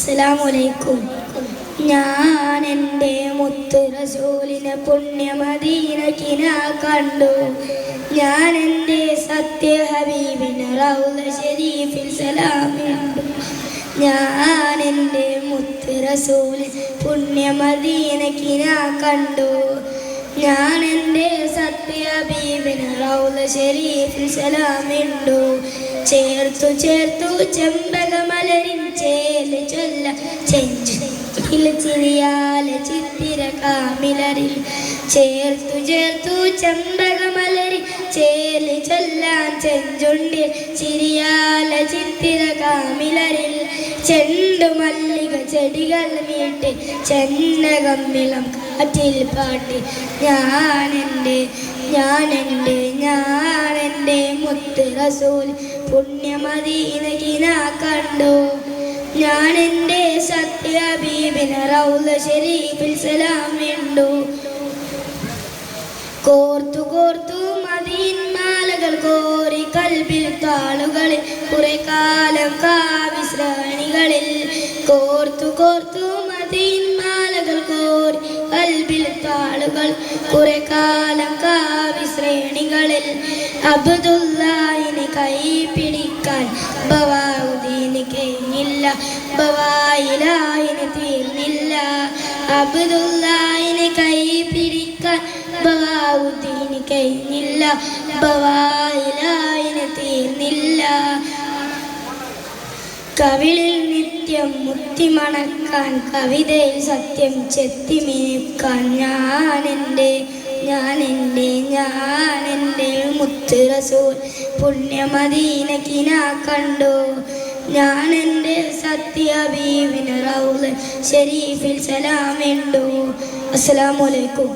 അസ്സലാമലൈക്കും. ഞാൻ എൻ്റെ മുത്ത് റസൂലിനെ പുണ്യമദീനക്കിന കണ്ടു. ഞാൻ എൻ്റെ സത്യ ഹബീബിനെ റൗള ശരീഫിൽ സലാമിട്ടു. ഞാൻ എൻ്റെ മുത്ത് റസൂലിനെ പുണ്യമദീനക്കിന കണ്ടു. ഞാൻ എൻ്റെ സത്യ ഹബീബിനെ റൗള ശരീഫിൽ സലാമിട്ടു. ചേർത്തു ചേർത്തു ചെമ്പകമലരിൻ ചേല് ചൊല്ല ചിരിയാല ചിത്തിര കാമിലരിൽ. ചേർത്തു ചേർത്തു ചെമ്പകമലരി ചേല് ചൊല്ലാൻ ചെഞ്ചുണ്ടിൽ ചിരിയാല ചിത്തിര കാമിലരിൽ. ചെണ്ടു മല്ലിക ചെടികൾ മീട്ടി ചെന്നകമ്മിളം കാറ്റിൽ പാട്ടി. ഞാനെൻ്റെ മുത്ത് റസൂൽ പുണ്യമദീനക്കിന കണ്ടു. ഞാൻ എൻ്റെ സത്യ ഹബീബിനെ റൗള ശരീഫിൽ സലാമിട്ടു. കോർത്തു കോർത്തു മദീൻ മാലകൾ കോരി കൽബിൽ താളുകളിൽ കുറെ കാലം കാവിശ്രേണികളിൽ. കോർത്തു കോർത്തു മദീൻ മാലകൾ കോരി കൽബിൽ താളുകൾ കുറെ കാലം കാവിശ്രേണികളിൽ. അബ്ദുല്ലാഹിനെ കൈ പിടിക്കാൻ ബവാഉദ്ദീന് കഴിഞ്ഞില്ല, ബവായിലാഹിന് തീർന്നില്ല. അബ്ദുല്ലാഹിനെ കൈ പിടിക്കാൻ ബവാഉദ്ദീന് കഴിഞ്ഞില്ല, ബവായിലാഹിന് തീർന്നില്ല. കവിളിൽ നിത്യം മുത്തി മണക്കാൻ കവിതയിൽ സത്യം ചെത്തി മിനുക്കാൻ. ഞാൻ എൻ്റെ മുത്ത് റസൂൽ പുണ്യമദീനക്കിന കണ്ടു. ഞാൻ എൻ്റെ സത്യ ഹബീബിനെ റൗള ശരീഫിൽ സലാമിട്ടു. അസ്സലാമു അലൈക്കും.